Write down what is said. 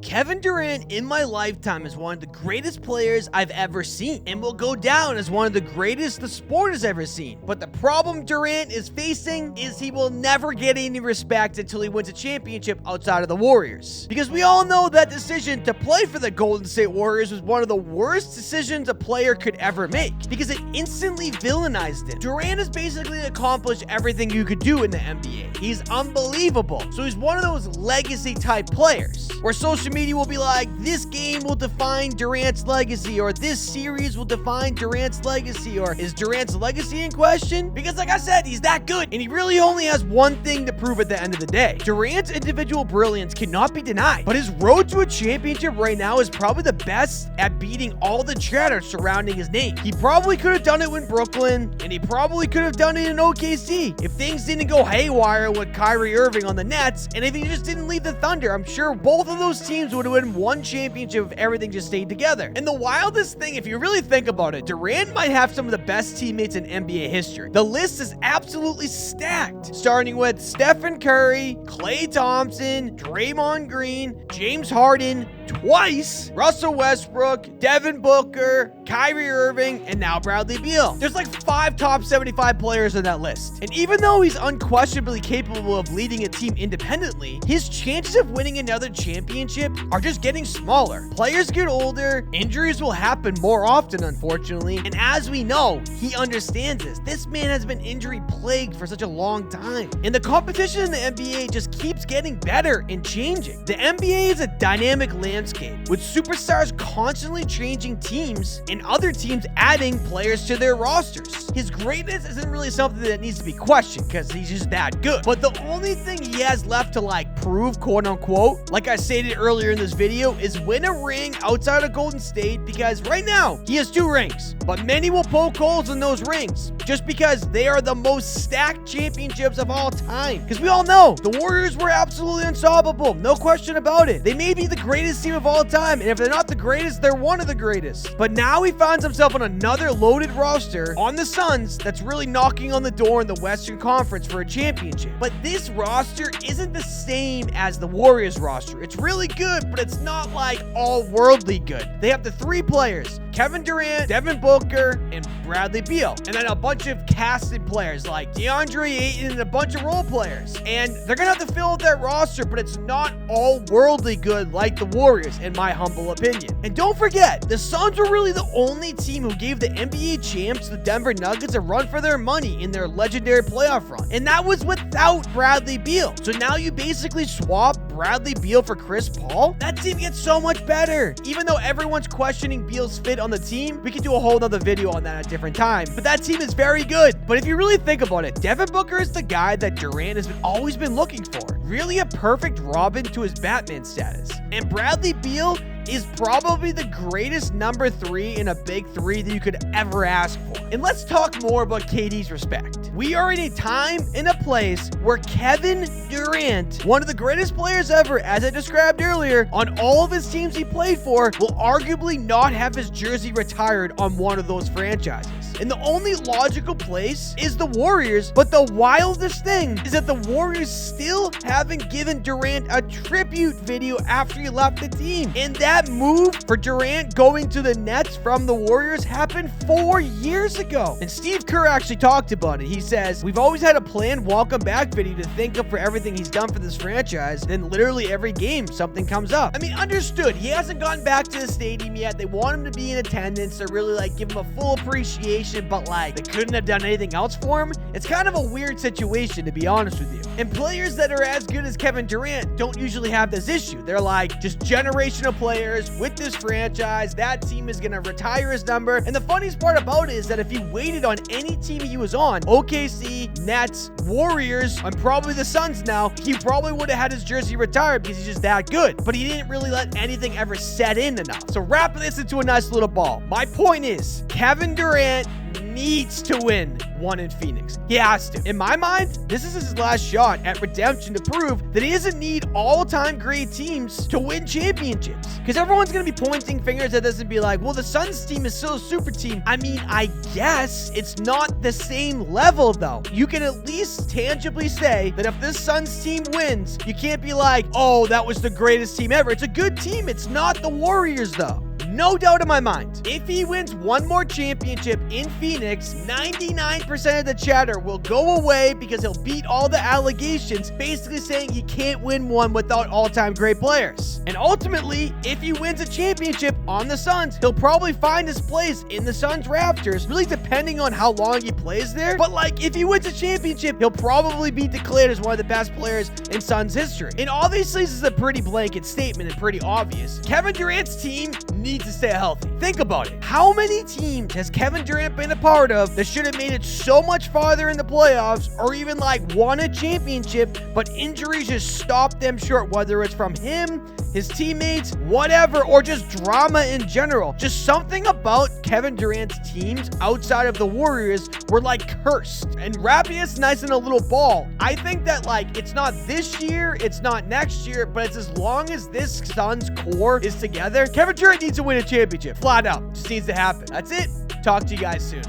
Kevin Durant in my lifetime is one of the greatest players I've ever seen and will go down as one of the greatest the sport has ever seen. But the problem Durant is facing is he will never get any respect until he wins a championship outside of the Warriors. Because we all know that decision to play for the Golden State Warriors was one of the worst decisions a player could ever make because it instantly villainized him. Durant has basically accomplished everything you could do in the NBA. He's unbelievable. So he's one of those legacy type players where social media will be like, this game will define Durant's legacy, or this series will define Durant's legacy, or is Durant's legacy in question? Because like I said, he's that good, and he really only has one thing to prove at the end of the day. Durant's individual brilliance cannot be denied, but his road to a championship right now is probably the best at beating all the chatter surrounding his name. He probably could have done it in Brooklyn, and he probably could have done it in OKC if things didn't go haywire with Kyrie Irving on the Nets, and if he just didn't leave the Thunder. I'm sure both of those teams would have won one championship if everything just stayed together. And the wildest thing, if you really think about it, Durant might have some of the best teammates in NBA history. The list is absolutely stacked, starting with Stephen Curry, Klay Thompson, Draymond Green, James Harden twice, Russell Westbrook, Devin Booker, Kyrie Irving, and now Bradley Beal. There's like 5 top 75 players on that list. And even though he's unquestionably capable of leading a team independently, his chances of winning another championship are just getting smaller. Players get older, injuries will happen more often, unfortunately, and as we know, he understands this. This man has been injury plagued for such a long time, and the competition in the NBA just keeps getting better and changing. The NBA is a dynamic landscape with superstars constantly changing teams and other teams adding players to their rosters. His greatness isn't really something that needs to be questioned because he's just that good. But the only thing he has left to prove, quote unquote, like I stated earlier in this video, is win a ring outside of Golden State, because right now he has 2 rings, but many will poke holes in those rings just because they are the most stacked championships of all time. Because we all know the Warriors were absolutely unstoppable, no question about it. They may be the greatest team of all time, and if they're not the greatest, they're one of the greatest. But now he finds himself on another loaded roster on the Suns that's really knocking on the door in the Western Conference for a championship. But this roster isn't the same as the Warriors roster. It's really good, but it's not like all worldly good. They have the 3 players, Kevin Durant, Devin Booker, and Bradley Beal, and then a bunch of casted players like DeAndre Ayton and a bunch of role players. And they're gonna have to fill out that roster, but it's not all worldly good like the Warriors, in my humble opinion. And don't forget, the Suns were really the only team who gave the NBA champs, the Denver Nuggets, a run for their money in their legendary playoff run, and that was without Bradley Beal. So now you basically swap Bradley Beal for Chris Paul? That team gets so much better. Even though everyone's questioning Beal's fit on the team, we could do a whole nother video on that at a different time, but that team is very good. But if you really think about it, Devin Booker is the guy that Durant has always been looking for. Really a perfect Robin to his Batman status. And Bradley Beal is probably the greatest number 3 in a big 3 that you could ever ask for. And let's talk more about KD's respect. We are in a time and a place where Kevin Durant, one of the greatest players ever, as I described earlier, on all of his teams he played for, will arguably not have his jersey retired on one of those franchises. And the only logical place is the Warriors, but the wildest thing is that the Warriors still haven't given Durant a tribute video after he left the team. And that move for Durant going to the Nets from the Warriors happened 4 years ago. And Steve Kerr actually talked about it. He says, "We've always had a planned welcome back video to thank him for everything he's done for this franchise. Then literally every game, something comes up." I mean, understood. He hasn't gotten back to the stadium yet. They want him to be in attendance to really give him a full appreciation, but they couldn't have done anything else for him. It's kind of a weird situation, to be honest with you. And players that are as good as Kevin Durant don't usually have this issue. They're just generational players with this franchise. That team is going to retire his number. And the funniest part about it is that if he waited on any team he was on, OKC, Nets, Warriors, and probably the Suns now, he probably would have had his jersey retired because he's just that good. But he didn't really let anything ever set in enough. So wrap this into a nice little ball. My point is, Kevin Durant needs to win one in Phoenix. He has to. In my mind, this is his last shot at redemption to prove that he doesn't need all-time great teams to win championships. Because everyone's going to be pointing fingers at this and be like, well, the Suns team is still a super team. I mean, I guess it's not the same level, though. You can at least tangibly say that if this Suns team wins, you can't be like, oh, that was the greatest team ever. It's a good team. It's not the Warriors, though. No doubt in my mind. If he wins one more championship in Phoenix, 99% of the chatter will go away because he'll beat all the allegations, basically saying he can't win one without all-time great players. And ultimately, if he wins a championship on the Suns, he'll probably find his place in the Suns rafters, really depending on how long he plays there. But like, if he wins a championship, he'll probably be declared as one of the best players in Suns history. And obviously, this is a pretty blanket statement and pretty obvious. Kevin Durant's team needs to stay healthy. Think about it. How many teams has Kevin Durant been a part of that should have made it so much farther in the playoffs or even like won a championship, but injuries just stopped them short, whether it's from him, his teammates, whatever, or just drama in general. Just something about Kevin Durant's teams outside of the Warriors were like cursed. And wrapping this nice in a little ball, I think that like it's not this year, it's not next year, but it's as long as this Suns core is together, Kevin Durant needs to win a championship. Flat out. Just needs to happen. That's it. Talk to you guys soon.